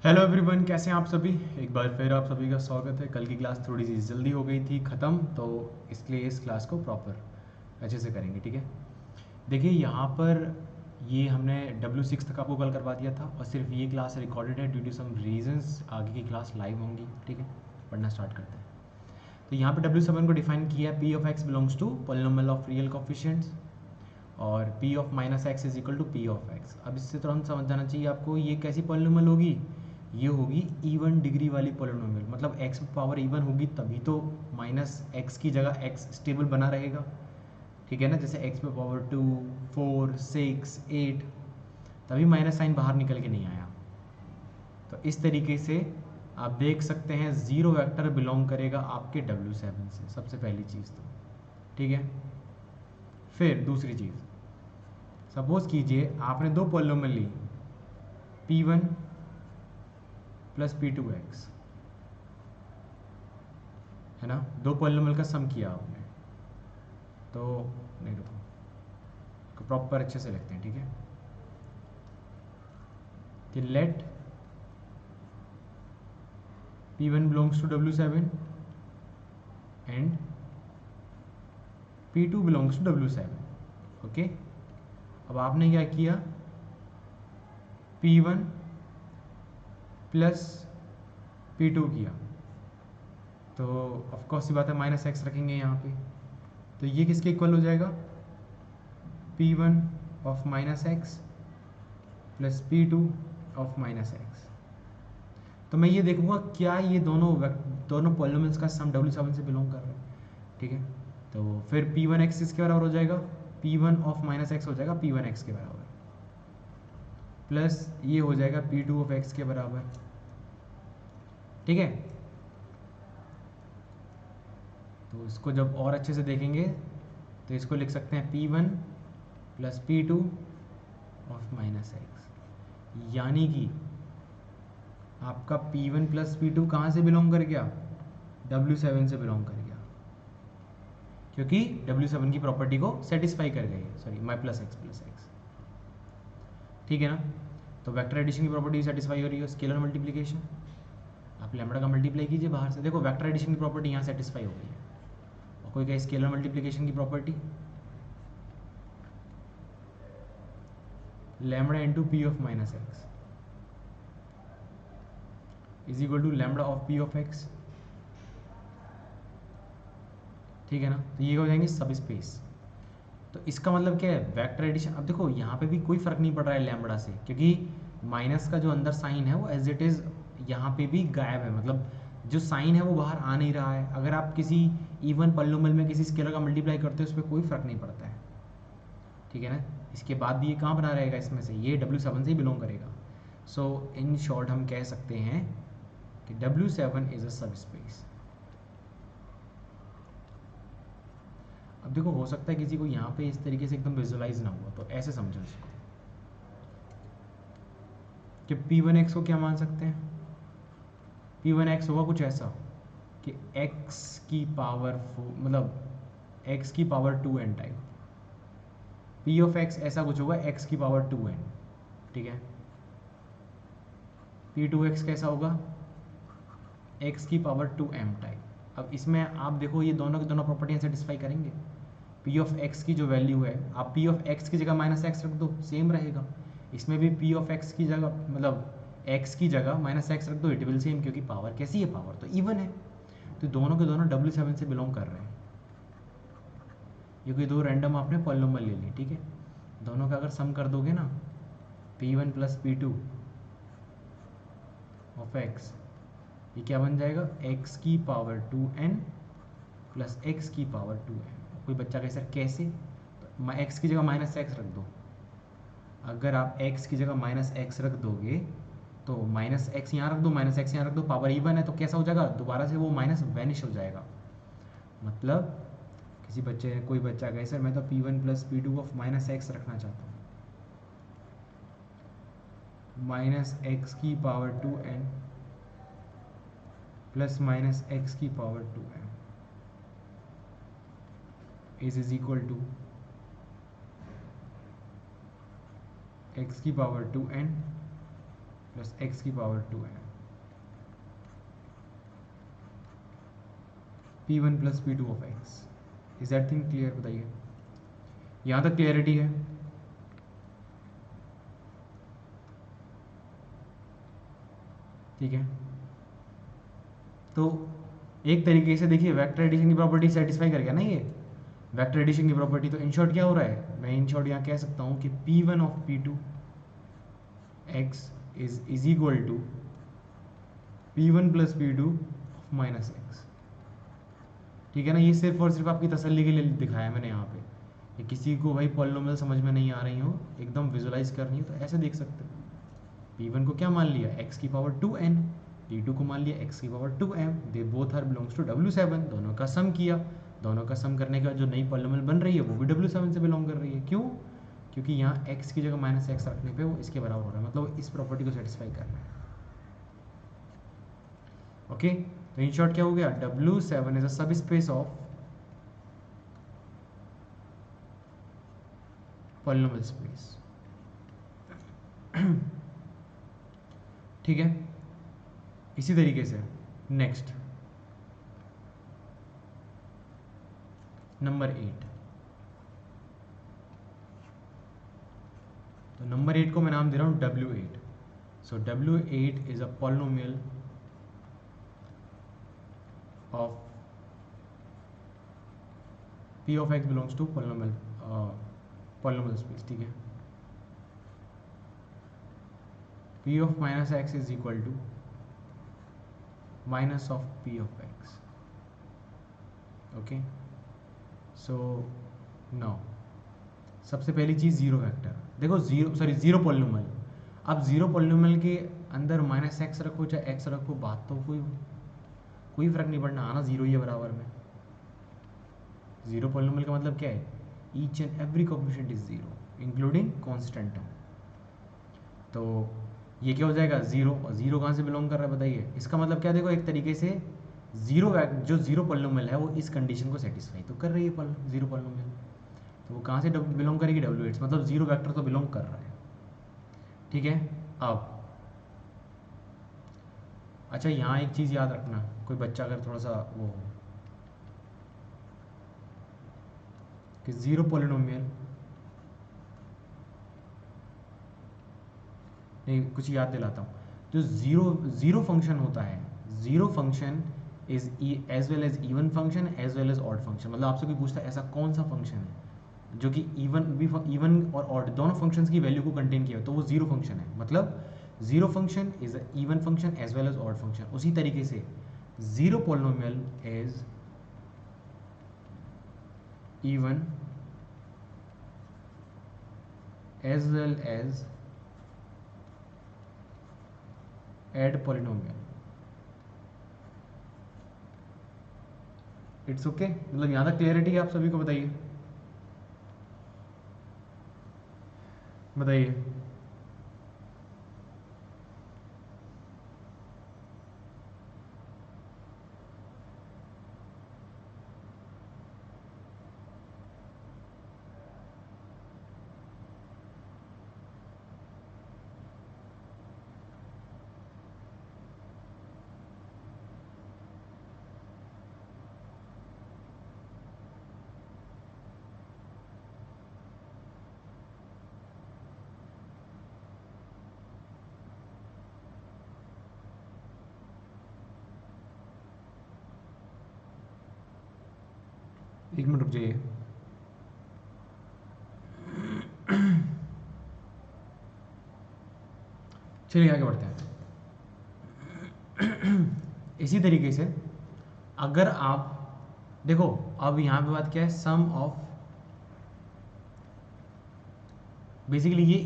Hello everyone, कैसे हैं आप सभी। एक बार फिर आप सभी का स्वागत है। कल की क्लास थोड़ी सी जल्दी हो गई थी ख़त्म, तो इसलिए इस क्लास को प्रॉपर अच्छे से करेंगे। ठीक है, देखिए यहाँ पर ये हमने W6 तक आपको कल करवा दिया था और सिर्फ ये क्लास रिकॉर्डेड है ड्यू टू सम रीजंस। आगे की क्लास लाइव होंगी। ठीक है, पढ़ना स्टार्ट करते हैं। तो यहाँ पर W7 को डिफाइन किया है, P of x belongs to polynomial of real coefficients और P of minus x is equal to P of x। अब इससे तुरंत समझ जाना चाहिए आपको ये कैसी पॉलिनोमियल होगी। ये होगी इवन डिग्री वाली पॉलिनोमियल, मतलब x पावर इवन होगी तभी तो माइनस एक्स की जगह x स्टेबल बना रहेगा। ठीक है ना, जैसे x पे पावर 2, 4, 6, 8, तभी माइनस साइन बाहर निकल के नहीं आया। तो इस तरीके से आप देख सकते हैं ज़ीरो वेक्टर बिलोंग करेगा आपके W7 से, सबसे पहली चीज़ तो। ठीक है, फिर दूसरी चीज़, सपोज कीजिए आपने दो पॉलिनोमियल ली, P1 प्लस P2x, है ना, दो पॉलिनोमियल का सम किया आपने। तो नहीं, रुको, प्रॉपर अच्छे से लिखते हैं। ठीक है, कि let P1 belongs to W7 and P2 belongs to W7। Okay, अब आपने क्या किया, P1 प्लस P2 किया, तो ऑफकोर्स सी बात है माइनस एक्स रखेंगे यहाँ पे। तो ये किसके इक्वल हो जाएगा, P1 of minus x plus P2 of minus x. तो मैं ये देखूंगा क्या ये दोनों पॉलिनोमियल्स का सम W7 से बिलोंग कर रहा है। ठीक है, तो फिर P1x किसके बराबर हो जाएगा, P1 ऑफ माइनस एक्स हो जाएगा P1x के बराबर, प्लस ये हो जाएगा P2 ऑफ x के बराबर। ठीक है, तो इसको जब और अच्छे से देखेंगे तो इसको लिख सकते हैं P1 plus P2 of minus x, यानी कि आपका P1 प्लस P2 कहाँ से बिलोंग कर गया, W7 से बिलोंग कर गया, क्योंकि W7 की प्रॉपर्टी को सेटिस्फाई कर गई, सॉरी माई प्लस एक्स। ठीक है ना, तो वेक्टर एडिशन की प्रॉपर्टी सेटिस्फाई हो रही है। स्केलर मल्टीप्लिकेशन, आप लैम्बडा का मल्टीप्लाई कीजिए बाहर से, देखो वेक्टर एडिशन की प्रॉपर्टी यहाँ सेटिस्फाई हो गई है। और कोई क्या स्केलर मल्टीप्लिकेशन की property, lambda into p of minus x is equal to lambda of p of x. ठीक है ना, तो ये हो जाएंगे सब स्पेस। तो इसका मतलब क्या है, वेक्टर एडिशन। अब देखो यहाँ पे भी कोई फर्क नहीं पड़ रहा है लैम्बडा से, क्योंकि माइनस का जो अंदर साइन है वो एज इट इज़ यहाँ पे भी गायब है, मतलब जो साइन है वो बाहर आ नहीं रहा है। अगर आप किसी इवन पॉलिनोमियल में किसी स्केलर का मल्टीप्लाई करते हो उस पर कोई फर्क नहीं पड़ता है। ठीक है ना, इसके बाद ये कहाँ बना रहेगा, इसमें से ये W7 से ही बिलोंग करेगा। सो इन शॉर्ट हम कह सकते हैं कि W7 इज अ सब स्पेस। अब देखो हो सकता है किसी को यहाँ पे इस तरीके से एकदम विजुअलाइज ना हुआ, तो ऐसे समझो इसको कि P1x को क्या मान सकते हैं, P1x होगा कुछ ऐसा कि x की पावर मतलब x की power 2n type, P of x ऐसा कुछ होगा x की पावर 2n। ठीक है, P2x कैसा होगा, x की पावर 2m टाइप। अब इसमें आप देखो ये दोनों की दोनों प्रॉपर्टियाँ सेटिस्फाई करेंगे। P ऑफ x की जो वैल्यू है, आप P ऑफ x की जगह माइनस एक्स रख दो, सेम रहेगा। इसमें भी P ऑफ x की जगह मतलब x की जगह माइनस एक्स रख दो, इट विल सेम, क्योंकि पावर कैसी है, पावर तो इवन है। तो दोनों के दोनों W7 से बिलोंग कर रहे हैं, क्योंकि दो रैंडम आपने पॉलिनोमियल ले ली। ठीक है, दोनों का अगर सम कर दोगे ना, P1 plus P2 of x, ये क्या बन जाएगा, x की पावर 2n प्लस x की पावर 2n। कोई बच्चा कहे सर कैसे, तो x की जगह माइनस एक्स रख दो। अगर आप x की जगह माइनस एक्स रख दोगे तो माइनस एक्स यहाँ रख दो, माइनस एक्स यहाँ रख दो, पावर इवन है तो कैसा हो जाएगा, दोबारा से वो माइनस वैनिश हो जाएगा। मतलब किसी बच्चे ने, कोई बच्चा कहे सर मैं तो P1 plus P2 of minus x रखना चाहता हूँ, माइनस एक्स की power 2n plus minus x की power 2m is equal to x की पावर 2n प्लस एक्स की power 2n, p1 plus p2 of x। Is that thing clear? बताइए, यहाँ तक क्लियरिटी है? ठीक है, तो एक तरीके से देखिए वेक्टर एडिशन की प्रॉपर्टी सेटिस्फाई कर गया ना ये वेक्टर एडिशन की प्रॉपर्टी। तो इन शॉर्ट क्या हो रहा है, मैं इन शॉर्ट यहाँ कह सकता हूँ कि p1 of p2 x is equal to p1 plus p2 of minus x। ठीक है ना, ये सिर्फ और सिर्फ आपकी तसल्ली के लिए दिखाया मैंने यहाँ पे, कि किसी को भाई पॉलिनोमियल समझ में नहीं आ रही हो, एकदम विजुलाइज करनी हो तो ऐसे देख सकते हो। p1 को क्या मान लिया, x की पावर 2n, p2 को मान लिया x की power 2m, they both are belongs to W7, दोनों का सम किया, दोनों का सम करने के बाद जो नई पॉलिनोमियल बन रही है वो भी W7 से बिलोंग कर रही है। क्यों? क्योंकि यहाँ x की जगह माइनस एक्स रखने पे वो इसके बराबर हो रहा है, मतलब इस प्रॉपर्टी को सेटिस्फाई कर रहा है। ओके, तो इन शॉर्ट क्या हो गया, W7 इज अ सब स्पेस ऑफ पॉलिनोमियल स्पेस। ठीक है, इसी तरीके से नेक्स्ट नंबर 8। तो नंबर 8 को मैं नाम दे रहा हूँ W8। So W8 is a polynomial of P of x belongs to polynomial space। ठीक है, P of minus x is equal to minus of P of x। Okay, so now सबसे पहली चीज़ जीरो वेक्टर। देखो zero polynomial. अब zero polynomial के अंदर minus x रखो चाहे एक्स रखो, बात तो कोई फर्क नहीं पड़ना, आना जीरो ही है बराबर में। जीरो पॉलिनोमियल का मतलब क्या है, each and every coefficient is zero including constant term. तो ये क्या हो जाएगा, जीरो। और जीरो कहाँ से बिलोंग कर रहा है बताइए, इसका मतलब क्या, देखो एक तरीके से जो जीरो पॉलिनोमियल है वो इस कंडीशन को सेटिस्फाई तो कर रही है जीरो पॉलिनोमियल। तो वो कहाँ से बिलोंग करेगी, W8, मतलब जीरो वेक्टर तो बिलोंग कर रहा है। ठीक है, अब अच्छा यहाँ एक चीज़ याद रखना, कोई बच्चा अगर थोड़ा सा वो हो कि जीरो पॉलिनोमियल, नहीं कुछ याद दिलाता हूँ, जो जीरो फंक्शन होता है, zero function is as well as even function as well as odd function. मतलब आपसे कोई पूछता है ऐसा कौन सा फंक्शन है जो कि इवन और ऑड दोनों फंक्शंस की वैल्यू को कंटेन किया, तो वो जीरो फंक्शन है। मतलब zero function is a even function as well as odd function. उसी तरीके से zero polynomial is even as well as odd polynomial. It's okay, मतलब यहाँ तक क्लियरिटी है आप सभी को? बताइए बताइए। एक मिनट रुक जाइए। चलिए आगे बढ़ते हैं। इसी तरीके से अगर आप देखो, अब यहाँ पे बात क्या है, सम ऑफ, बेसिकली ये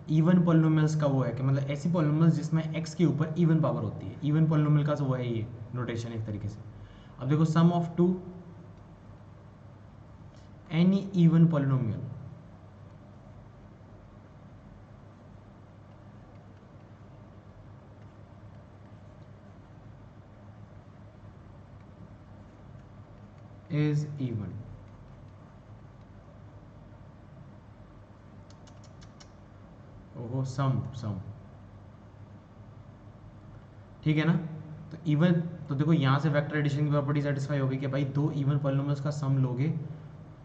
इवन पॉलिनोमियल्स का वो है कि मतलब ऐसी पॉलिनोमियल्स जिसमें x के ऊपर इवन पावर होती है, इवन पॉलिनोमियल का वो है ये नोटेशन एक तरीके से। अब देखो sum of two any even polynomial is even. ओहो, सम ठीक है ना। तो इवन, तो देखो यहाँ से वेक्टर एडिशन की प्रॉपर्टी सेटिस्फाई हो गई कि भाई दो इवन पॉलिनोमियल्स का सम लोगे,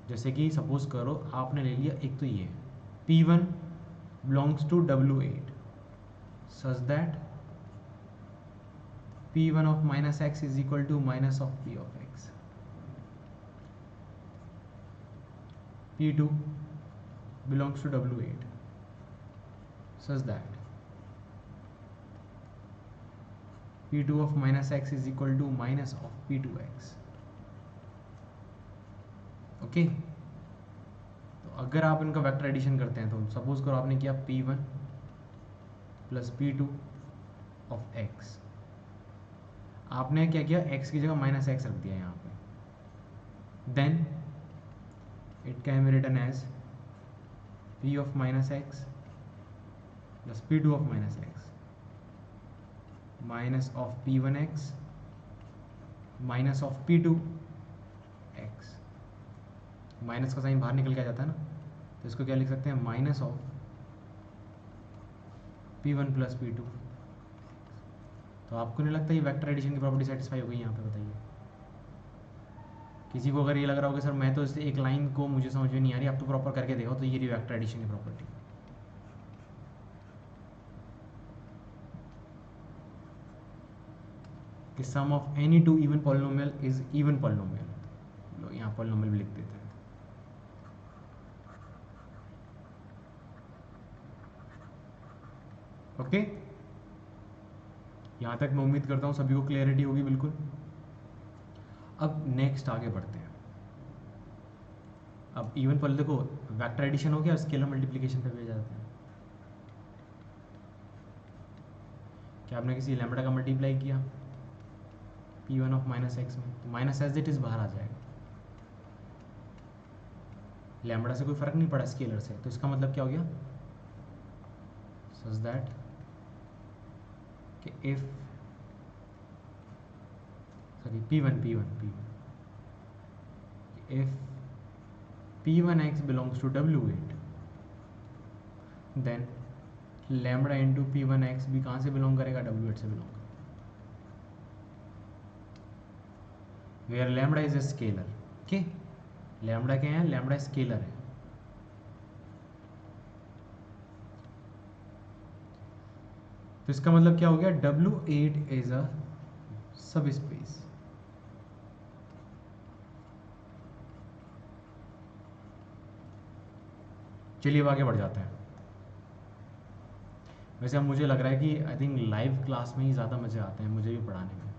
जैसे कि सपोज करो आपने ले लिया एक तो ये P1 belongs to W8 such that P1 of minus x is equal to minus of P of x, P2 belongs to W8 such that P2 of minus x is equal to minus of P2x. Okay, तो अगर आप इनका vector addition करते हैं तो suppose करो आपने किया P1 plus P2 of x, आपने क्या किया x की जगह माइनस एक्स रख दिया यहाँ पे, then it can be written as P of minus x plus P2 of minus x minus of P1x minus of P2x। Minus का साइन बाहर निकल के आ जाता है ना, तो इसको क्या लिख सकते हैं, minus of P1 plus P2। तो आपको नहीं लगता ये वेक्टर एडिशन की प्रॉपर्टी सेटिस्फाई हो गई यहाँ पे? बताइए किसी को अगर ये लग रहा हो कि सर मैं तो इस एक लाइन को मुझे समझ में नहीं आ रही, आप तो प्रॉपर करके देखो, तो ये रही वेक्टर एडिशन की प्रॉपर्टी। कि sum of any two even polynomial is even polynomial. लो यहाँ पॉलिनोमियल भी लिख देते हैं। ओके, यहाँ तक मैं उम्मीद करता हूँ सभी को क्लियरिटी होगी बिल्कुल। अब नेक्स्ट आगे बढ़ते हैं। अब इवन पॉल देखो वेक्टर एडिशन हो गया, स्केलर मल्टीप्लिकेशन पे भी जाते हैं। क्या आपने किसी लैम्बडा का मल्टीप्लाई किया P1 ऑफ माइनस एक्स में, तो माइनस एज इट इज बाहर आ जाएगा। लैम्बडा से कोई फर्क नहीं पड़ा स्केलर से, तो इसका मतलब क्या हो गया, सच दैट कि if sorry P1 if P1x belongs to W8 then lambda into P1x भी कहाँ से बिलोंग करेगा, W8 से बिलोंग करेगा, where lambda is a scalar. Okay, lambda क्या है, लैम्बडा स्केलर है। तो इसका मतलब क्या हो गया, W8 इज अ सब स्पेस। चलिए अब आगे बढ़ जाते हैं। वैसे अब मुझे लग रहा है कि आई थिंक लाइव क्लास में ही ज़्यादा मज़े आते हैं मुझे भी पढ़ाने में,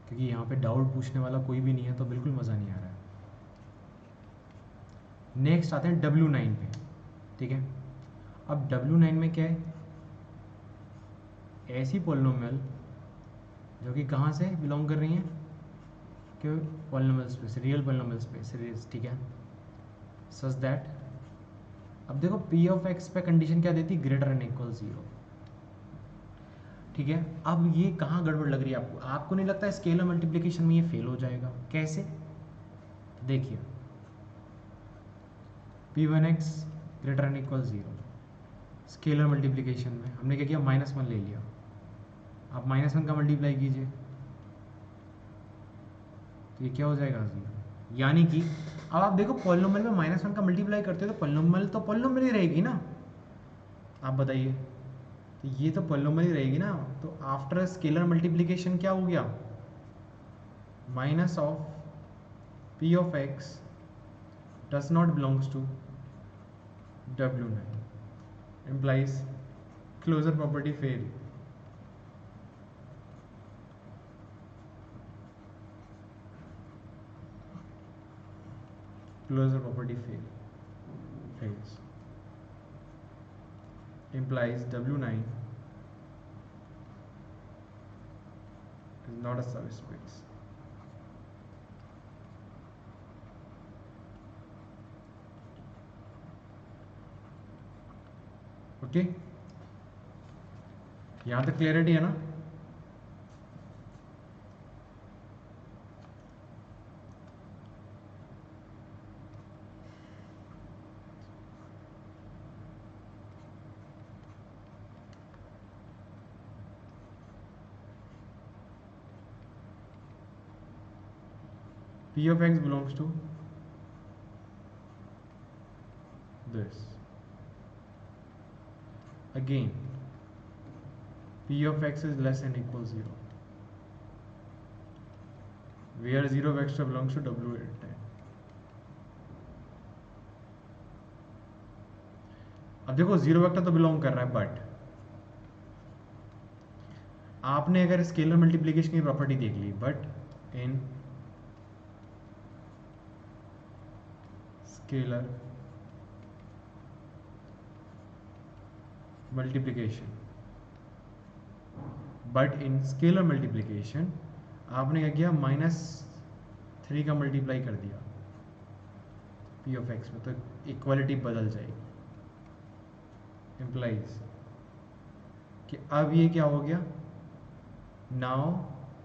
क्योंकि यहाँ पे डाउट पूछने वाला कोई भी नहीं है, तो बिल्कुल मज़ा नहीं आ रहा है। नेक्स्ट आते हैं W9 पे। ठीक है, अब W9 में क्या है, ऐसी पॉलिनोमियल जो कि कहाँ से बिलोंग कर रही हैं, कि polynomial space, real polynomial space. ठीक है, सच दैट, अब देखो P ऑफ एक्स पे कंडीशन क्या देती, ग्रेटर एन इक्वल 0। ठीक है, अब ये कहाँ गड़बड़ लग रही है आपको? आपको नहीं लगता स्केलर मल्टीप्लिकेशन में ये फेल हो जाएगा? कैसे, देखिए P1x greater and equal 0, scalar multiplication में हमने क्या किया, -1 ले लिया। आप -1 का मल्टीप्लाई कीजिए तो ये क्या हो जाएगा, 0। यानी कि अब आप देखो पॉलिनोमियल में -1 का मल्टीप्लाई करते हो तो पॉलिनोमियल ही रहेगी ना। आप बताइए, तो ये तो पॉलिनोमियल ही रहेगी ना। तो आफ्टर स्केलर मल्टीप्लिकेशन क्या हो गया, minus of P of x does not belongs to W9 implies closure property fail। closure property fails implies W9 is not a subspace। Okay, यहाँ तक क्लियरिटी है ना? P of x belongs to this. Again, P of x is less than equal 0, where 0 vector belongs to W at 10. अब देखो 0 vector तो belong कर रहा है, बट आपने अगर स्केलर मल्टीप्लिकेशन की प्रॉपर्टी देख ली, बट इन स्केलर मल्टीप्लिकेशन, आपने क्या किया, -3 का मल्टीप्लाई कर दिया P ऑफ x में, तो इक्वालिटी बदल जाएगी। इम्प्लाइज कि अब ये क्या हो गया, now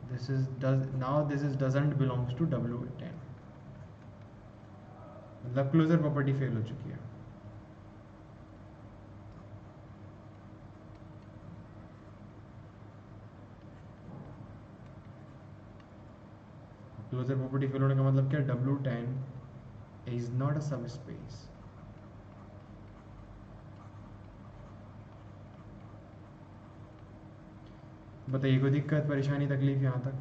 this is doesn't belongs to W10, मतलब क्लोजर प्रॉपर्टी फेल हो चुकी है। क्लोजर प्रॉपर्टी फेल होने का मतलब क्या, W10 is not a subspace. बताइए कोई दिक्कत, परेशानी, तकलीफ यहां तक?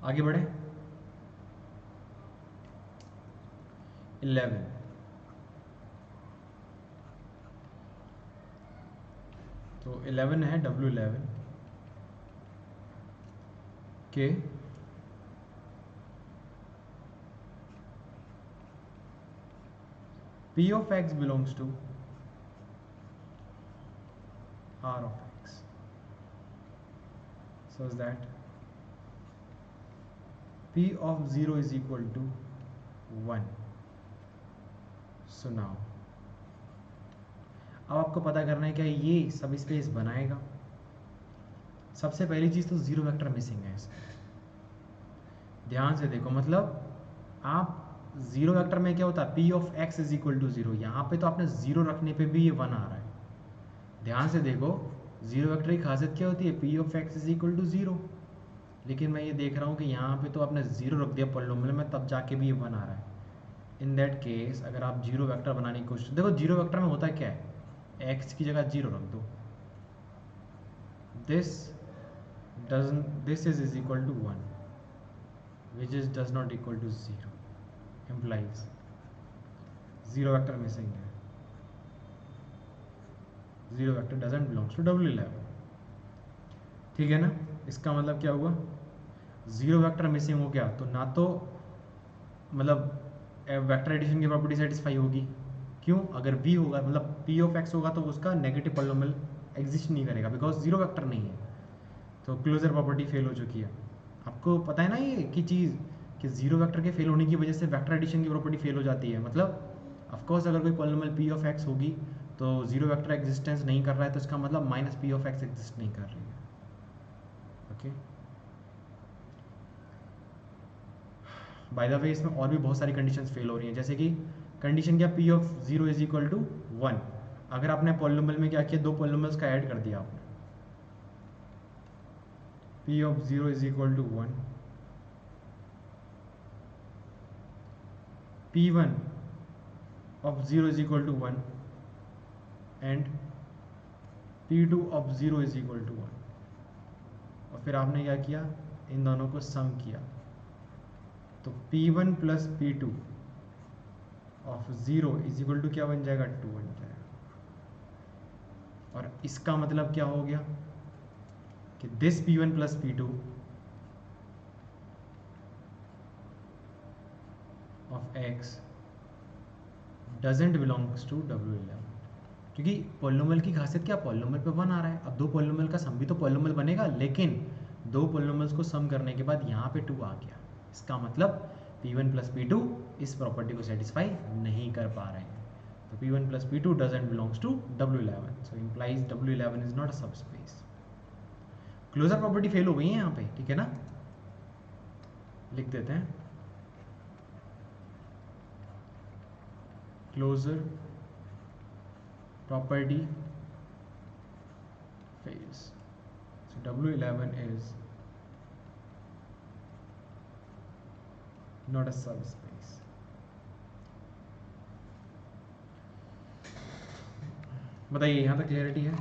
आगे बढ़े। 11, तो 11 है W11 के P of x belongs to R of x, so is that P of 0 is equal to 1. So now अब आपको पता करना है क्या ये सब स्पेस बनाएगा। सबसे पहली चीज तो 0 वेक्टर मिसिंग है इसमें, ध्यान से देखो, मतलब आप 0 वेक्टर में क्या होता है, P of x is equal to 0, यहाँ पे तो आपने 0 रखने पे भी ये 1 आ रहा है। ध्यान से देखो, 0 वेक्टर की खासियत क्या होती है, P of x is equal to 0, लेकिन मैं ये देख रहा हूँ कि यहाँ पे तो आपने 0 रख दिया पॉलिनोमियल में, तब जाके भी ये 1 आ रहा है। इन दैट केस अगर आप 0 वेक्टर बनाने की कोशिश, देखो 0 वेक्टर में होता क्या है, x की जगह 0 रख दो, this is equal to 1, which is does not equal to 0, implies 0 vector missing है, 0 vector doesn't belongs to W11, ठीक है ना। इसका मतलब क्या हुआ, 0 वेक्टर मिसिंग हो गया तो ना तो मतलब वेक्टर एडिशन की प्रॉपर्टी सेटिस्फाई होगी, क्यों, अगर v होगा मतलब P ऑफ x होगा तो उसका नेगेटिव पॉलिनोमियल एग्जिस्ट नहीं करेगा, बिकॉज 0 वेक्टर नहीं है, तो क्लोजर प्रॉपर्टी फेल हो चुकी है। आपको पता है ना ये कि चीज़ कि 0 वेक्टर के फेल होने की वजह से वेक्टर एडिशन की प्रॉपर्टी फेल हो जाती है, मतलब ऑफकोर्स अगर कोई पॉलिनोमियल P ऑफ x होगी तो 0 वेक्टर एग्जिस्टेंस नहीं कर रहा है, तो इसका मतलब -P ऑफ x एग्जिस्ट नहीं कर रही है। ओके, बाय द वे इसमें और भी बहुत सारी कंडीशंस फेल हो रही हैं, जैसे कि कंडीशन क्या, P of 0 is equal to 1, अगर आपने पॉलिनोमियल में क्या किया, दो पॉलिनोमियल्स का ऐड कर दिया आपने, P of 0 is equal to 1, P1 of 0 is equal to 1 and P2 of 0 is equal to 1, और फिर आपने क्या किया, इन दोनों को सम किया, तो P1 plus P2 of 0 is equal to क्या बन जाएगा, 2 बन जाएगा। और इसका मतलब क्या हो गया कि this P1 plus P2 of x doesn't belongs to W11, क्योंकि पॉलिनोमियल की खासियत क्या, पॉलिनोमियल पे 1 आ रहा है, अब दो पॉलिनोमियल का सम भी तो पॉलिनोमियल बनेगा, लेकिन दो पॉलिनोमियल्स को सम करने के बाद यहाँ पे 2 आ गया, इसका मतलब P1 प्लस P2 इस प्रॉपर्टी को सेटिस्फाई नहीं कर पा रहे हैं, तो P1 plus P2 doesn't belongs to W11, so implies W11 is not a subspace. Closure property fail हो गई है यहाँ पे, ठीक है ना, लिख देते हैं closure property fails, so W11 is not a subspace. बताइए यहाँ तक क्लियरिटी है?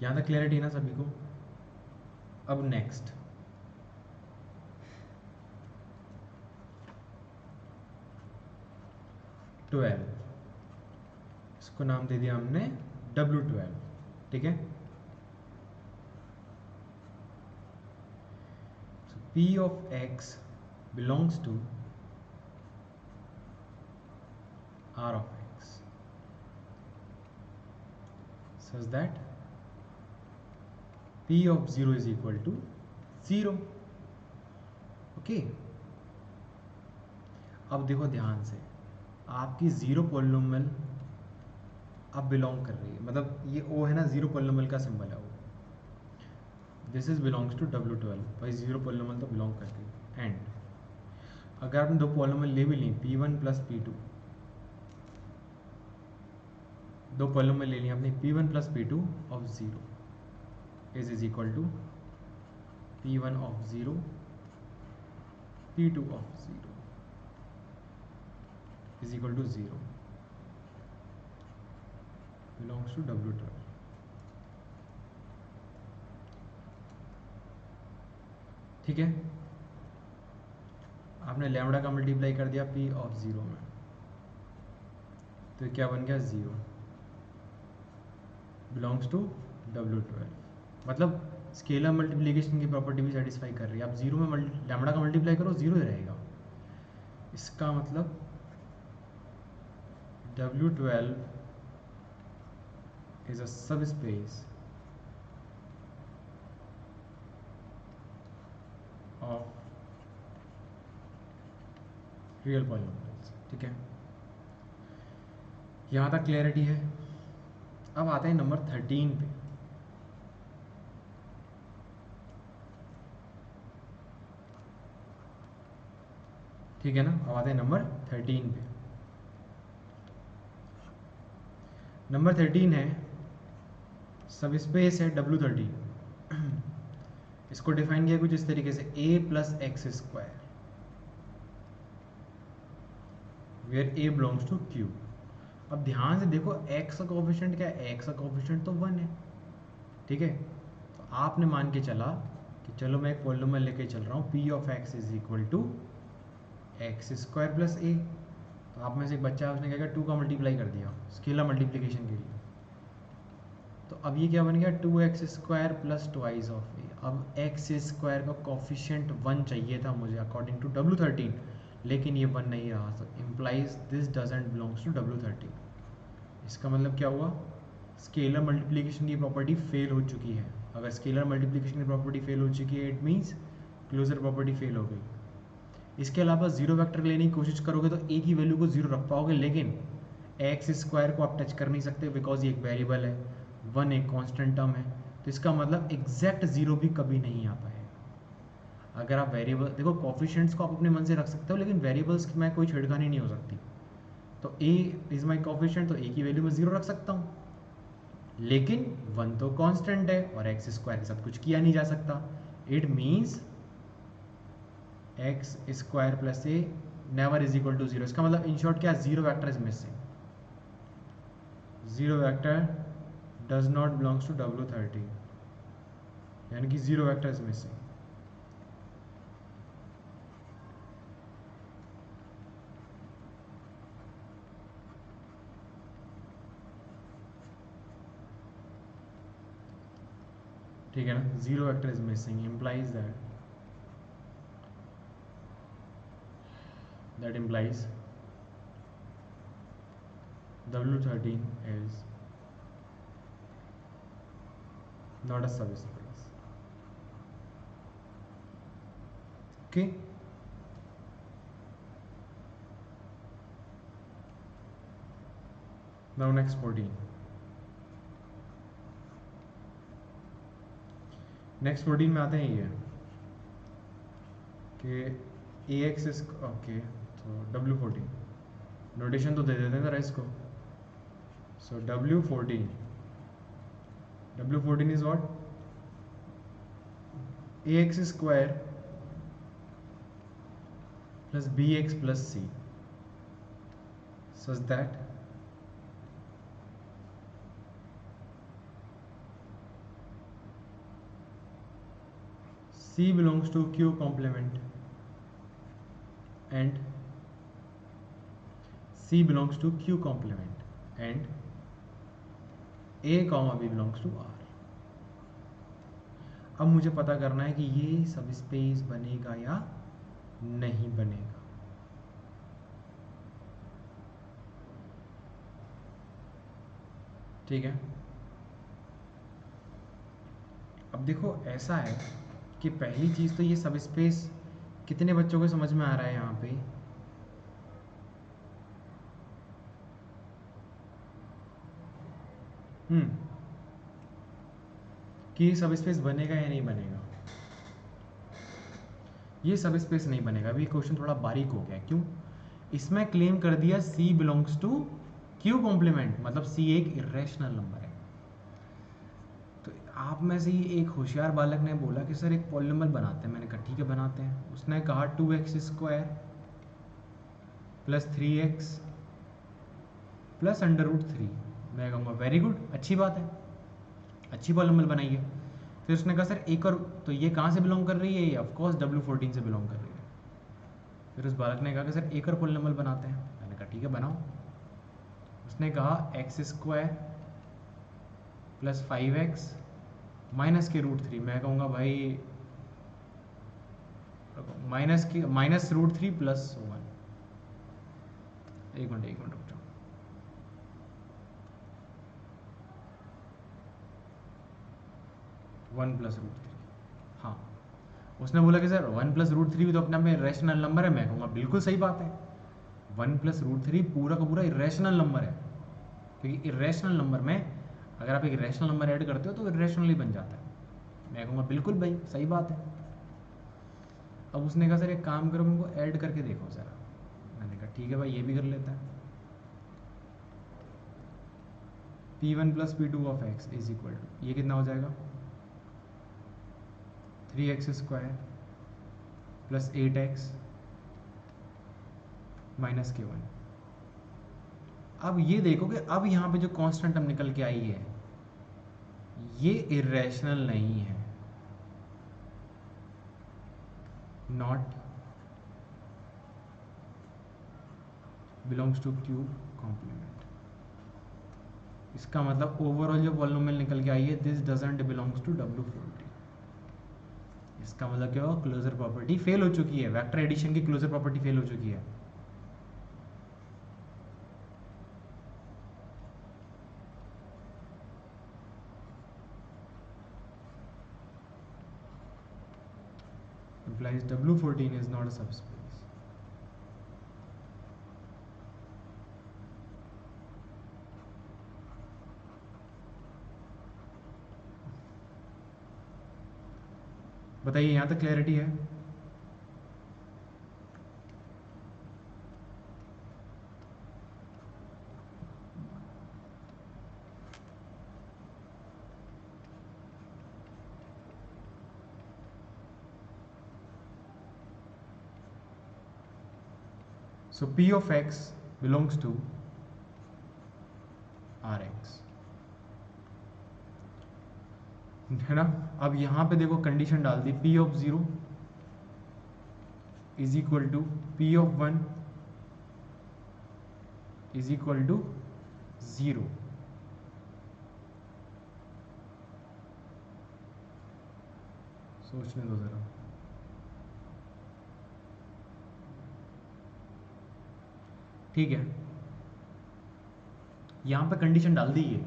यहाँ तक क्लियरिटी है ना सभी को? अब नेक्स्ट, ट्वेल्व, इसको नाम दे दिया हमने W12, ठीक है। So P of X belongs to R of X such that P of 0 is equal to 0, okay. अब देखो ध्यान से, आपकी जीरो पॉलिनोमियल अब बिलोंग कर रही है, मतलब ये O है ना, जीरो पॉलिनोमियल का सिंबल है वो, this is belongs to W12, भाई जीरो पॉलिनोमियल तो बिलोंग करती है। एंड अगर आपने दो पॉलिनोमियल ले भी ली, P1 प्लस P2, दो पॉलिनोमियल ले लिया आपने, P1 plus P2 of 0 is equal to P1 of 0 P2 of 0 is equal to 0, belongs to W12, ठीक है। आपने लैम्बडा का मल्टीप्लाई कर दिया P ऑफ 0 में, तो क्या बन गया 0, बिलोंग्स टू W12, मतलब स्केलर मल्टीप्लिकेशन की प्रॉपर्टी भी सेटिस्फाई कर रही है। आप 0 में लैम्बडा का मल्टीप्लाई करो 0 ही रहेगा, इसका मतलब W12 is a subspace of real polynomials, ठीक है। यहाँ तक क्लियरिटी है? अब आते हैं नंबर 13 पे, ठीक है ना। अब आते हैं नंबर 13 पे। नंबर 13 है, सब स्पेस है W13, इसको डिफाइन किया कुछ इस तरीके से, a plus x square where a belongs to Q। अब ध्यान से देखो, x का कोफिशिएंट क्या है, x का कोफिशिएंट तो 1 है, ठीक है। तो आपने मान के चला कि चलो मैं एक पॉलिनोमियल लेके चल रहा हूँ, p of x is equal to x square plus a। तो आप में से एक बच्चा है, उसने क्या किया, 2 का मल्टीप्लाई कर दिया स्केलर मल्टीप्लिकेशन के लिए, तो अब ये क्या बन गया, 2x square plus twice of a. अब एक्स स्क्वायर का कॉफिशिएंट 1 चाहिए था मुझे अकॉर्डिंग टू W13, लेकिन ये 1 नहीं रहा, तो implies this doesn't belongs to W13। इसका मतलब क्या हुआ, स्केलर मल्टीप्लिकेशन की प्रॉपर्टी फेल हो चुकी है। अगर स्केलर मल्टीप्लिकेशन की प्रॉपर्टी फेल हो चुकी है, it means closure property fail हो गई। इसके अलावा जीरो वेक्टर लेने की कोशिश करोगे तो ए की वैल्यू को जीरो रख पाओगे, लेकिन एक्स स्क्वायर को आप टच कर नहीं सकते, बिकॉज ये एक वेरिएबल है, 1 एक कांस्टेंट टर्म है, तो इसका मतलब एग्जैक्ट जीरो भी कभी नहीं आ पाएगा। अगर आप वेरिएबल देखो, कॉफिशिएंट्स को आप अपने मन से रख सकते हो, लेकिन वेरिएबल्स में कोई छेड़खानी नहीं हो सकती। तो ए इज माई कॉफिशिएंट, तो ए की वैल्यू में जीरो रख सकता हूँ, लेकिन 1 तो कांस्टेंट है और एक्स स्क्वायर के साथ कुछ किया नहीं जा सकता। It means x square plus a never is equal to 0। इसका मतलब इन शॉर्ट क्या, zero vector is missing, zero vector does not belongs to W13, यानी कि जीरो वेक्टर इज मिसिंग। ठीक है ना, zero vector is missing implies that implies W13 is not a subspace, okay। Now next 14, next 14 में आते हैं ये कि ए एक्स इस ओके, तो W14 नोटेशन तो दे देते ज़रा इसको। So W14 is what, a x square plus b x plus c, such that C belongs to Q complement and C belongs to Q complement and A comma B belongs to R। अब मुझे पता करना है कि ये सब space बनेगा या नहीं बनेगा। ठीक है, अब देखो ऐसा है कि पहली चीज तो ये सब स्पेस कितने बच्चों को समझ में आ रहा है यहाँ पे, कि सब स्पेस बनेगा या नहीं बनेगा। ये सब स्पेस नहीं बनेगा। अभी क्वेश्चन थोड़ा बारीक हो गया। क्यों? इसमें क्लेम कर दिया C belongs to Q complement, मतलब C एक इरेशनल नंबर है। तो आप में से ही एक होशियार बालक ने बोला कि सर एक पॉलिनोमियल बनाते हैं। मैंने कहा ठीक है बनाते हैं। उसने कहा 2x square plus 3x plus √3। मैं कहूँगा वेरी गुड, अच्छी बात है, अच्छी पॉलिनोमियल बनाई है। फिर उसने कहा सर एक और, तो ये कहाँ से बिलोंग कर रही है? ये ऑफकोर्स W14 से बिलोंग कर रही है। फिर उस बालक ने कहा कि सर एक और पॉलिनोमियल बनाते हैं। मैंने कहा ठीक है बनाओ। उसने कहा x square plus 5x minus के √3। मैं कहूँगा भाई माइनस √3 प्लस 1। एक मिनट रुक जाओ। वन प्लस √3, हाँ। उसने बोला कि सर 1 प्लस √3 भी तो अपने आप में इरेशनल नंबर है। मैं कहूँगा बिल्कुल सही बात है, 1 प्लस √3 पूरा का पूरा इरेशनल नंबर है। क्योंकि इरेशनल नंबर में अगर आप एक इरेशनल नंबर ऐड करते हो तो इरेशनल ही बन जाता है। मैं कहूँगा बिल्कुल भाई सही बात है। अब उसने कहा सर एक काम करो, उनको ऐड करके देखो ज़रा। मैंने कहा ठीक है भाई ये भी कर लेता है। P1 plus P2 of x is equal to, ये कितना हो जाएगा? 3x square plus 8x minus K1। अब ये देखो कि अब यहाँ पे जो कांस्टेंट हम निकल के आई है ये इरेशनल नहीं है, not belongs to Q complement. इसका मतलब ओवरऑल जो पॉलिनोमियल निकल के आई है this doesn't belongs to W14। इसका मतलब क्या हुआ? क्लोजर प्रॉपर्टी फेल हो चुकी है। वेक्टर एडिशन की क्लोजर प्रॉपर्टी फेल हो चुकी है। implies W14 is not a subspace। बताइए यहाँ तक क्लैरिटी है? So P of x belongs to Rx, है ना? अब यहाँ पे देखो कंडीशन डाल दी, P of 0 is equal to P of 1 is equal to 0। सोचने दो जरा। ठीक है, यहाँ पे कंडीशन डाल दी है।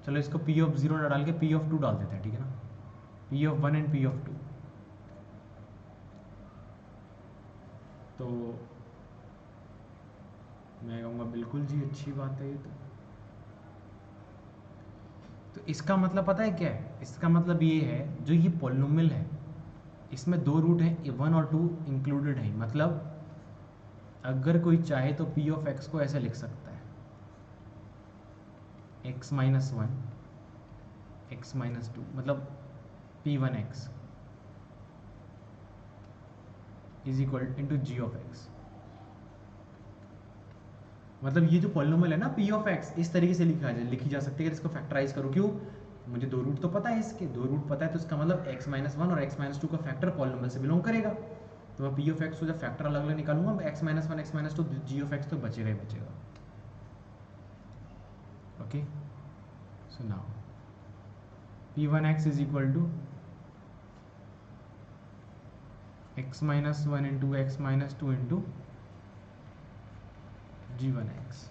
चलो इसको P of 0 ना डाल के P of 2 डाल देते हैं, ठीक है ना? P of 1 and P of 2। तो मैं कहूँगा बिल्कुल जी अच्छी बात है ये तो इसका मतलब पता है क्या है? इसका मतलब ये है जो ये पॉलिनोमियल है इसमें दो रूट हैं, 1 और 2 इंक्लूडेड हैं, मतलब अगर कोई चाहे तो p ऑफ x को ऐसे लिख सकता है, x माइनस 1 x माइनस 2, मतलब p1x is equal into g of x. मतलब ये जो पॉलिनोमियल है ना p ऑफ x, इस तरीके से लिखी जा सकती है। अगर इसको फैक्टराइज करो, क्यों, मुझे दो रूट तो पता है, इसके दो रूट पता है, तो इसका मतलब x माइनस 1 और x माइनस 2 का फैक्टर पॉलिनोमियल से बिलोंग करेगा। तो मैं p ऑफ x को जब फैक्टर अलग अलग निकालूंगा, x minus 1 x minus 2 g of x तो बचेगा ही बचेगा। Okay, so now p1x is equal to x minus 1 into x minus 2 into g1x।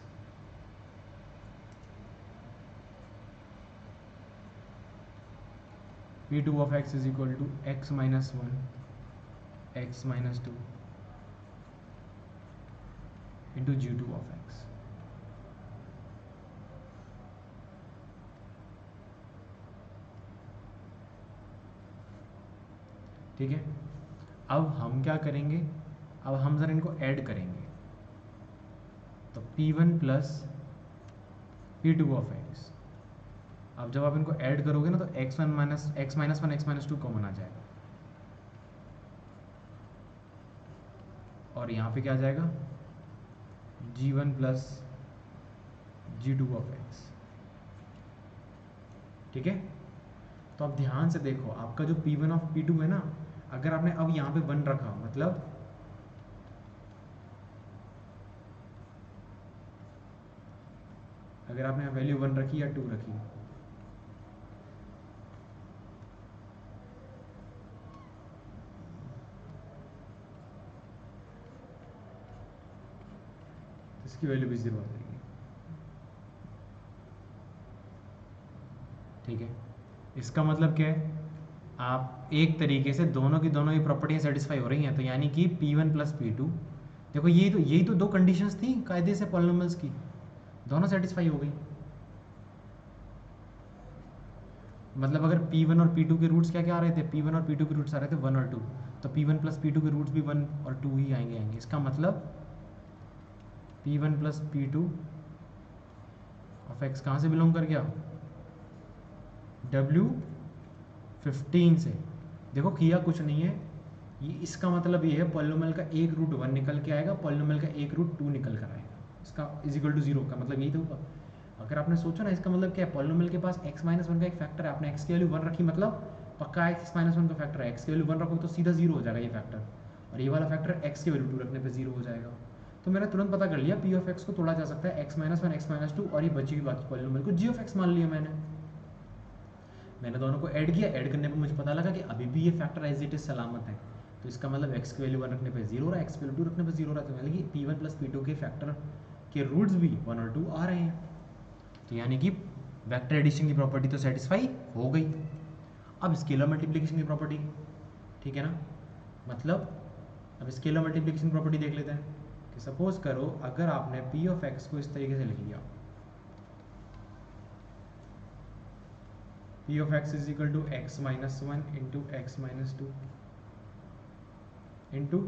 p2 of x is equal to x minus 1 x minus 2 into g2 of x। ठीक है, अब हम क्या करेंगे, अब हम ज़रा इनको ऐड करेंगे, तो p1 plus p2 of x। अब जब आप इनको ऐड करोगे ना, तो x1 minus x minus 1 x minus 2 common आ जाएगा, और यहाँ पे क्या आ जाएगा, g1 plus g2 of x। ठीक है, तो अब ध्यान से देखो, आपका जो p1 ऑफ p2 है ना, अगर आपने अब यहाँ पे 1 रखा, मतलब अगर आपने वैल्यू 1 रखी या 2 रखी, इसकी वैल्यू भी 0 आ जाएगी। ठीक है, इसका मतलब क्या है, आप एक तरीके से दोनों की दोनों ही प्रॉपर्टियाँ सेटिस्फाई हो रही हैं, तो यानी कि p1 प्लस p2, देखो यही तो दो कंडीशंस थी कायदे से पॉलिनोमियल्स की, दोनों सेटिस्फाई हो गई। मतलब अगर p1 और p2 के रूट्स क्या क्या आ रहे थे, p1 और p2 के रूट्स आ रहे थे 1 और 2, तो p1 प्लस p2 के रूट्स भी 1 और 2 ही आएंगे। इसका मतलब p1 plus p2 of x कहाँ से बिलोंग कर गया, W15 से। देखो किया कुछ नहीं है, ये इसका मतलब ये है पॉलिनोमियल का एक रूट 1 निकल के आएगा, पॉलिनोमियल का एक रूट 2 निकल कर आएगा, इसका इज इक्वल टू 0 का मतलब यही तो होगा। अगर आपने सोचा ना, इसका मतलब क्या है, पॉलिनोमियल के पास x माइनस 1 का एक फैक्टर है, आपने x की वैल्यू 1 रखी, मतलब पक्का x माइनस 1 का फैक्टर है, x की वैल्यू 1 रखो तो सीधा 0 हो जाएगा ये फैक्टर, और ये वाला फैक्टर x की वैल्यू 2 रखने पे 0 हो जाएगा। तो मैंने तुरंत पता कर लिया p ऑफ x को तोड़ा जा सकता है x माइनस 1 x माइनस 2, और ये बची हुई बाकी पॉलिनोमियल को g ऑफ x मान लिया मैंने दोनों को ऐड किया, ऐड करने पे मुझे पता लगा कि अभी भी ये फैक्टर एज इट इज सलामत है, तो इसका मतलब x की वैल्यू 1 रखने पे 0 हो रहा है, x की वैल्यू 2 रखने पे 0 हो रहा है, तो यानी कि p1 प्लस p2 के फैक्टर के रूट्स भी 1 और 2 आ रहे हैं, तो यानी कि वेक्टर एडिशन की प्रॉपर्टी तो सेटिस्फाई हो गई। अब स्केलर मल्टीप्लिकेशन की प्रॉपर्टी, ठीक है ना, मतलब अब स्केलर मल्टीप्लिकेशन प्रॉपर्टी देख लेते हैं कि सपोज करो अगर आपने p ऑफ x को इस तरीके से लिख लिया, p of x is equal to x minus 1 into x minus 2 into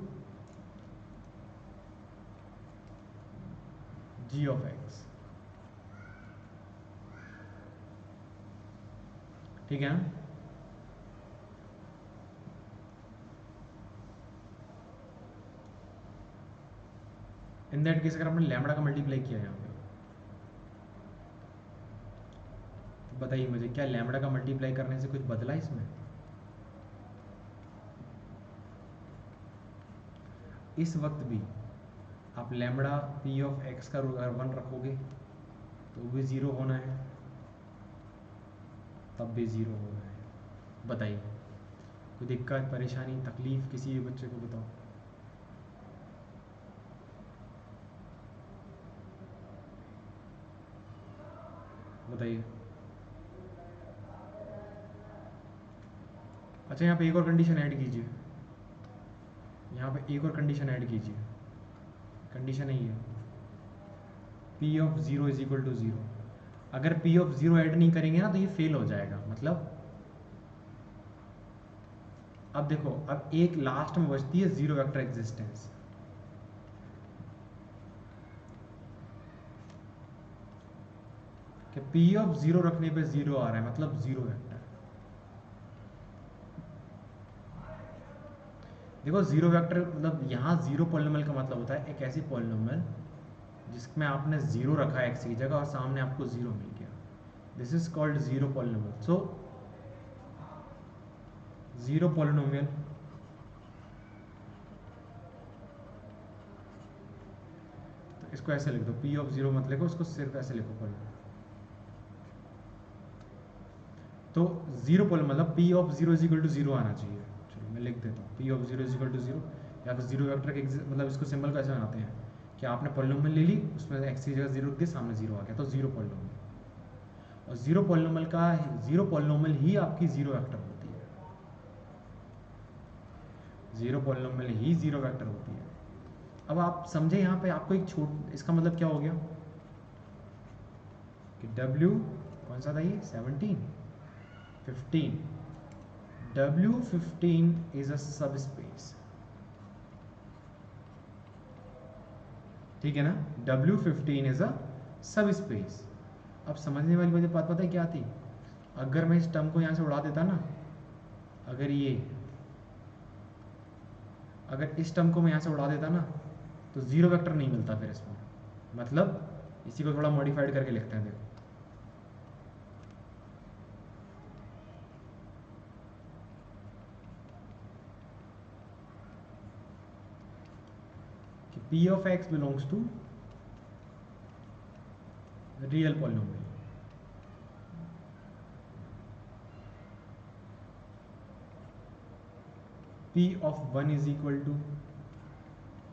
g of x। ठीक है ना, इन दैट केस अगर आपने लैम्बडा का मल्टीप्लाई किया यहाँ पे, तो बताइए मुझे, क्या लैम्बडा का मल्टीप्लाई करने से कुछ बदला इसमें, इस वक्त भी आप लैम्बडा p ऑफ x का अगर 1 रखोगे तो भी 0 होना है, तब भी 0 होना है। बताइए कोई दिक्कत परेशानी तकलीफ किसी भी बच्चे को बताओ, बताइए। अच्छा यहाँ पे एक और कंडीशन ऐड कीजिए, यहाँ पे एक और कंडीशन ऐड कीजिए, कंडीशन यही है p of 0 is equal to 0। अगर p ऑफ 0 ऐड नहीं करेंगे ना तो ये फेल हो जाएगा, मतलब अब देखो, अब एक लास्ट में बचती है जीरो वेक्टर एग्जिस्टेंस। कि पी ऑफ जीरो रखने पे जीरो आ रहा है, मतलब जीरो वेक्टर। देखो जीरो वेक्टर मतलब यहाँ जीरो पॉलिनोमियल का मतलब होता है एक ऐसी पॉलिनोमियल जिसमें आपने जीरो रखा है एक्स की जगह और सामने आपको जीरो मिल गया, this is called zero polynomial. So zero polynomial तो इसको ऐसे लिख दो, पी ऑफ जीरो मत लिखो, इसको सिर्फ ऐसे लिखो पॉलिनोमियल। तो जीरो पॉलिनोमियल मतलब p of zero is equal to zero आना चाहिए। चलो मैं लिख देता हूँ, p of zero is equal to zero, या फिर जीरो वेक्टर के मतलब इसको सिंबल कैसे बनाते हैं कि आपने पॉलिनोमियल ले ली, उसमें एक्स की जगह जीरो रख दी, सामने जीरो आ गया, तो जीरो पॉलिनोमियल। और जीरो पॉलिनोमियल का जीरो पॉलिनोमियल ही आपकी जीरो वेक्टर होती है, जीरो पॉलिनोमियल ही जीरो वेक्टर होती है। अब आप समझे यहाँ पे आपको एक छोट, इसका मतलब क्या हो गया कि W कौन सा था ये 17 15, W15 इज अ सब स्पेस, ठीक है ना, W15 इज अ सब स्पेस। अब समझने वाली मुझे बात पता है क्या थी, अगर मैं इस टर्म को यहाँ से उड़ा देता ना, अगर इस टर्म को मैं यहाँ से उड़ा देता ना, तो जीरो वेक्टर नहीं मिलता फिर इसमें। मतलब इसी को थोड़ा मॉडिफाइड करके लिखते हैं, देखो कि P of x belongs to real polynomial। P of 1 is equal to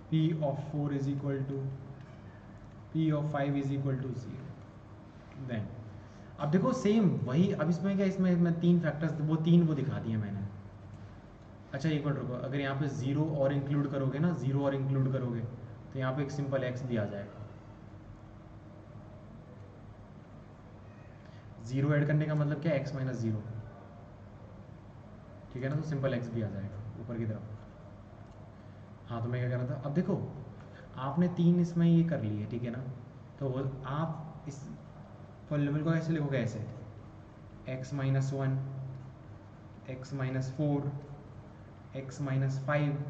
P of 4 is equal to P of 5 is equal to 0। Then अब देखो सेम वही, अब इसमें क्या, इसमें मैं तीन फैक्टर्स वो दिखा दिए मैंने। अच्छा एक मिनट रुको, अगर यहाँ पे जीरो और इंक्लूड करोगे ना, जीरो और इंक्लूड करोगे तो यहाँ पे एक सिंपल एक्स भी आ जाएगा। जीरो ऐड करने का मतलब क्या है, एक्स माइनस जीरो, ठीक है ना, तो सिंपल एक्स भी आ जाएगा ऊपर की तरफ। हाँ तो मैं क्या कह रहा था, अब देखो आपने तीन इसमें ये कर लिए, ठीक है ना, तो वो आप इस पॉलिनोमियल को ऐसे लिखोगे, ऐसे x minus one, x minus four, x minus five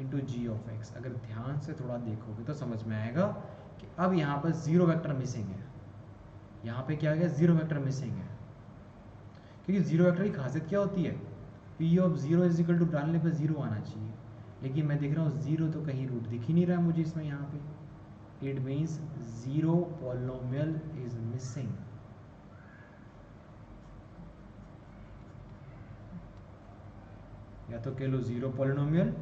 into g of x. अगर ध्यान से थोड़ा देखोगे तो समझ में आएगा कि अब यहाँ पर जीरो वेक्टर मिसिंग है, यहाँ पे क्या आ गया, जीरो वेक्टर मिसिंग है। क्योंकि जीरो वेक्टर की खासियत क्या होती है, p of zero is equal to डालने पे जीरो आना चाहिए, लेकिन मैं देख रहा हूँ जीरो तो कहीं रूट दिख ही नहीं रहा मुझे इसमें यहाँ पे। It means zero polynomial is missing. या तो कह लो जीरो पॉलिनोमियल,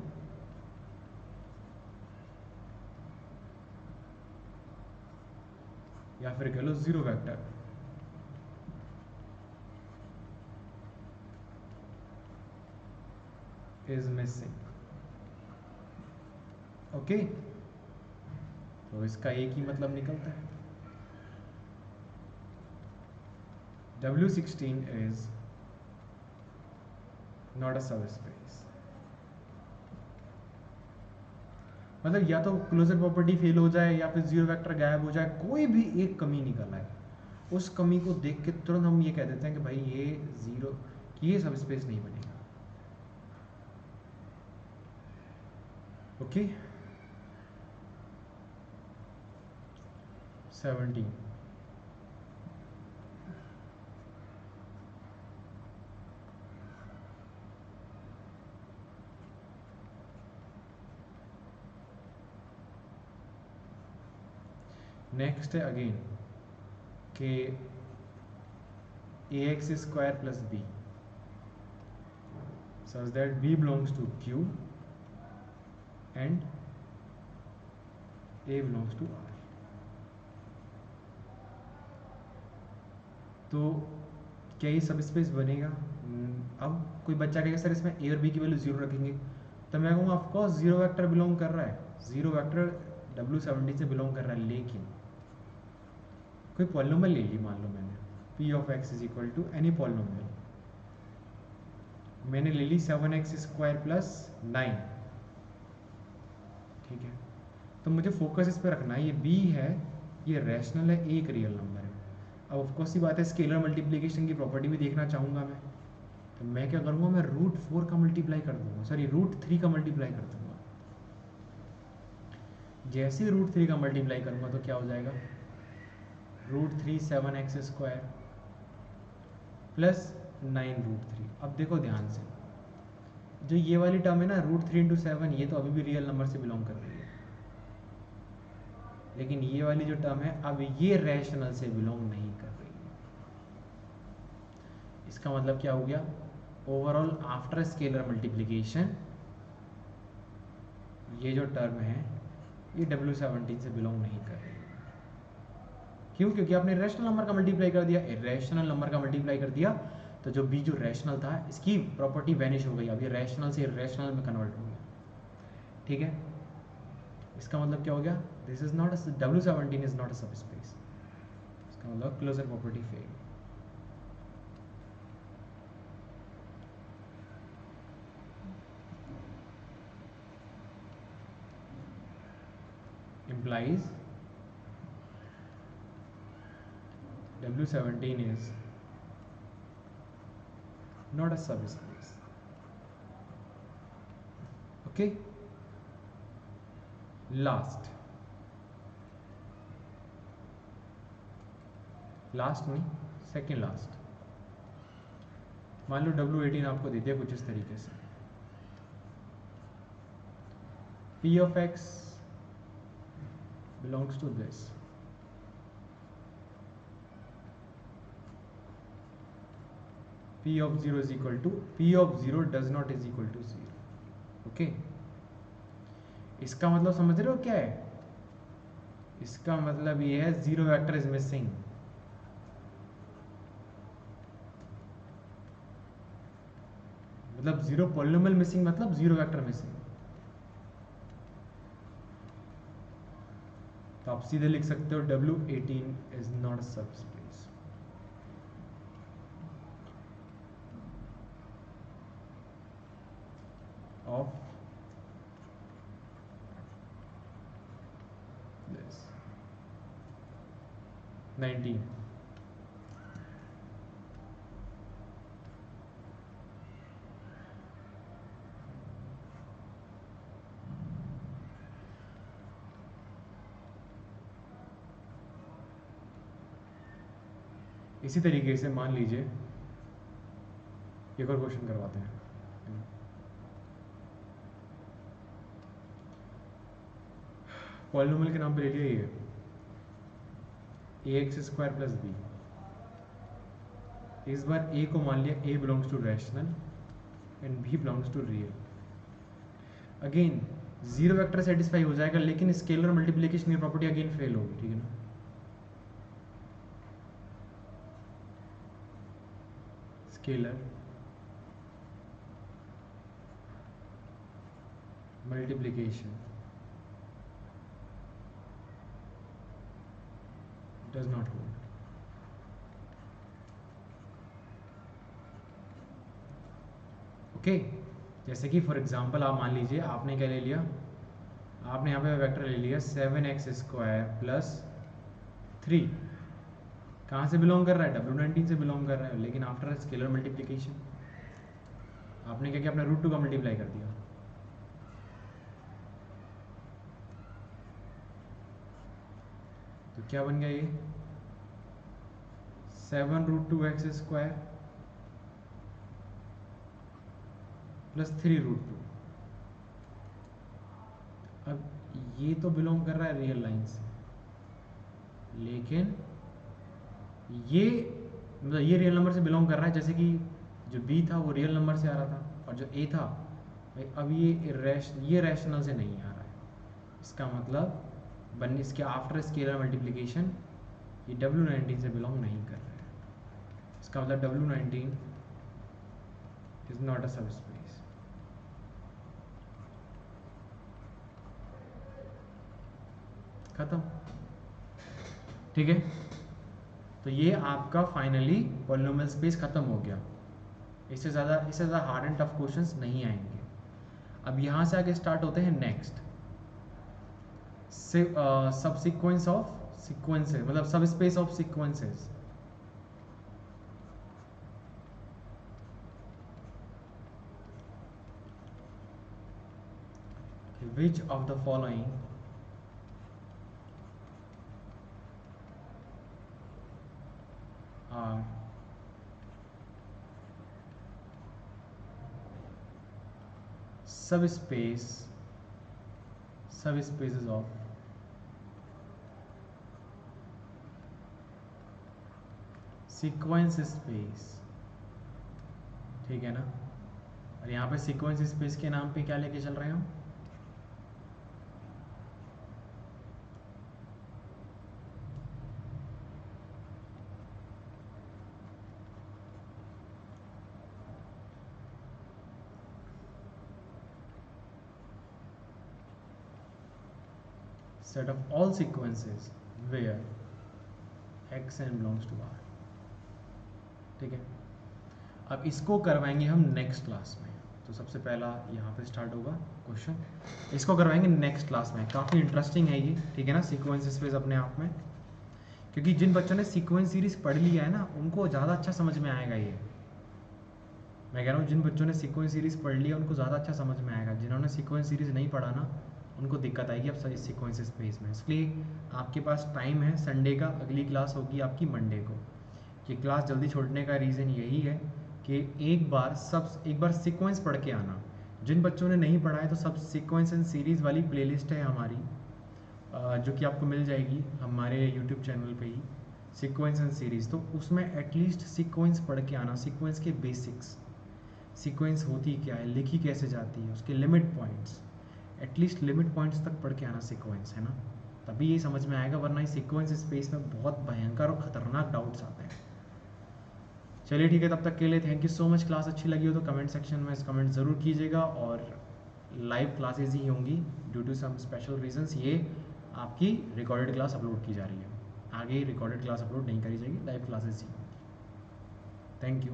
या फिर कह लो zero vector is missing. Okay, तो इसका एक ही मतलब निकलता है, W16 is not a subspace। मतलब या तो क्लोजर प्रॉपर्टी फेल हो जाए, या फिर जीरो वेक्टर गायब हो जाए, कोई भी एक कमी निकल आए, उस कमी को देख के तुरंत हम ये कह देते हैं कि भाई ये जीरो, ये सब स्पेस नहीं बनेगा। ओके 17, नेक्स्ट है अगेन के ax square plus b such that b belongs to q and a belongs to r। तो क्या ये सब स्पेस बनेगा? अब कोई बच्चा कहेगा सर इसमें a और b की वैल्यू जीरो रखेंगे, तो मैं कहूँगा ऑफकोर्स जीरो वेक्टर बिलोंग कर रहा है, जीरो वेक्टर W17 से बिलोंग कर रहा है, लेकिन कोई पॉलिनोमियल ले ली मान लो मैंने, p of x is equal to any polynomial, मैंने ले ली 7x² प्लस 9, ठीक है। तो मुझे फोकस इस पर रखना है, ये b है, ये रैशनल है, एक रियल नंबर है। अब ऑफकोर्स ही बात है, स्केलर मल्टीप्लिकेशन की प्रॉपर्टी भी देखना चाहूँगा मैं, तो मैं क्या करूँगा, मैं √4 का मल्टीप्लाई कर दूंगा, सॉरी √3 का मल्टीप्लाई कर दूंगा। जैसे ही √3 का मल्टीप्लाई करूँगा तो क्या हो जाएगा, √3 7x² प्लस 9 √3। अब देखो ध्यान से, जो ये वाली टर्म है ना √3 × 7, ये तो अभी भी रियल नंबर से बिलोंग कर रही है, लेकिन ये वाली जो टर्म है अब ये रैशनल से बिलोंग नहीं कर रही है। इसका मतलब क्या हो गया, ओवरऑल आफ्टर स्केलर मल्टीप्लिकेशन ये जो टर्म है ये W17 से बिलोंग नहीं कर रही है। क्यों? क्योंकि आपने रैशनल नंबर का मल्टीप्लाई कर दिया, इरेशनल नंबर का मल्टीप्लाई कर दिया, तो जो b जो रैशनल था इसकी प्रॉपर्टी वैनिश हो गई, अब ये रैशनल से इरेशनल में कन्वर्ट हो गया, ठीक है। इसका मतलब क्या हो गया, this is not W17 is not a subspace, इसका मतलब closure property fail. implies W17 is not a subspace. Okay, last नहीं, सेकेंड लास्ट, मान लो W18 आपको दे दिया कुछ इस तरीके से, P of x belongs to this, P of 0 is equal to, P of 0 does not is equal to 0, okay. इसका मतलब समझ रहे हो क्या है, इसका मतलब ये है जीरो वेक्टर इज मिसिंग, मतलब जीरो पॉलिनोमियल मिसिंग, मतलब जीरो वेक्टर मिसिंग। तो आप सीधे लिख सकते हो W18 is not a subspace. Of this 19, इसी तरीके से मान लीजिए एक और क्वेश्चन करवाते हैं। पॉलिनोमियल के नाम पे ले लिया ये ax² प्लस b, इस बार a को मान लिया a belongs to rational and b belongs to real. Again zero vector satisfy हो जाएगा, लेकिन स्केलर मल्टीप्लिकेशन की प्रॉपर्टी अगेन फेल होगी, ठीक है ना। Scalar multiplication does not hold. Okay, जैसे कि फॉर एग्जांपल आप मान लीजिए आपने क्या ले लिया, आपने यहाँ पे वेक्टर ले लिया 7x² प्लस 3, कहाँ से बिलोंग कर रहा है, W19 से बिलोंग कर रहा है, लेकिन आफ्टर स्केलर मल्टीप्लिकेशन आपने क्या किया, अपना √2 का मल्टीप्लाई कर दिया, तो क्या बन गया ये 7√2x² प्लस 3√2। अब ये तो बिलोंग कर रहा है रियल लाइन से, लेकिन ये मतलब ये रियल नंबर से बिलोंग कर रहा है, जैसे कि जो b था वो रियल नंबर से आ रहा था, और जो a था भाई अब ये रैशनल से नहीं आ रहा है। इसका मतलब बनने इसके आफ्टर स्केलर मल्टीप्लिकेशन ये W19 से बिलोंग नहीं कर रहा है। इसका मतलब W19 is not a subspace. खत्म, ठीक है। तो ये आपका फाइनली पॉलिनोमियल स्पेस खत्म हो गया। इससे ज़्यादा हार्ड एंड टफ क्वेश्चंस नहीं आएंगे। अब यहाँ से आगे स्टार्ट होते हैं नेक्स्ट सब सीक्वेंस ऑफ सीक्वेंसेस, मतलब सब space of sequences. Which of the following are subspaces of sequence space? ठीक है ना। और यहाँ पे सीक्वेंस स्पेस के नाम पे क्या लेके चल रहे हैं हम? Set of all sequences where x n belongs to r। ठीक है, अब इसको करवाएंगे हम नेक्स्ट क्लास में। तो सबसे पहला यहाँ पे स्टार्ट होगा क्वेश्चन, इसको करवाएंगे नेक्स्ट क्लास में। काफ़ी इंटरेस्टिंग है ये, ठीक है ना, सीक्वेंस स्पेस अपने आप में, क्योंकि जिन बच्चों ने सीक्वेंस सीरीज पढ़ लिया है ना उनको ज़्यादा अच्छा समझ में आएगा ये। मैं कह रहा हूँ जिन बच्चों ने सीक्वेंस सीरीज पढ़ लिया उनको ज़्यादा अच्छा समझ में आएगा। जिन्होंने सीक्वेंस सीरीज नहीं पढ़ा ना उनको दिक्कत आएगी अब सही सीक्वेंस स्पेस में। इसलिए आपके पास टाइम है संडे का, अगली क्लास होगी आपकी मंडे को। ये क्लास जल्दी छोड़ने का रीज़न यही है कि एक बार सीक्वेंस पढ़ के आना। जिन बच्चों ने नहीं पढ़ा है तो सब सीक्वेंस एंड सीरीज़ वाली प्लेलिस्ट है हमारी, जो कि आपको मिल जाएगी हमारे यूट्यूब चैनल पे ही, सीक्वेंस एंड सीरीज़। तो उसमें एटलीस्ट सीक्वेंस पढ़ के आना, सीक्वेंस के बेसिक्स, सीक्वेंस होती क्या है, लिखी कैसे जाती है, उसके limit points, at least limit points तक पढ़ के आना सीक्वेंस, है ना, तभी ये समझ में आएगा। वरना इस सीक्वेंस स्पेस में बहुत भयंकर और ख़तरनाक डाउट्स आते हैं। चलिए ठीक है, तब तक के लिए thank you so much. Class अच्छी लगी हो तो कमेंट सेक्शन में कमेंट ज़रूर कीजिएगा। और लाइव क्लासेज ही होंगी, due to some special reasons ये आपकी रिकॉर्डेड क्लास अपलोड की जा रही है। आगे रिकॉर्डेड क्लास अपलोड नहीं करी जाएगी, लाइव क्लासेज ही होंगी। Thank you.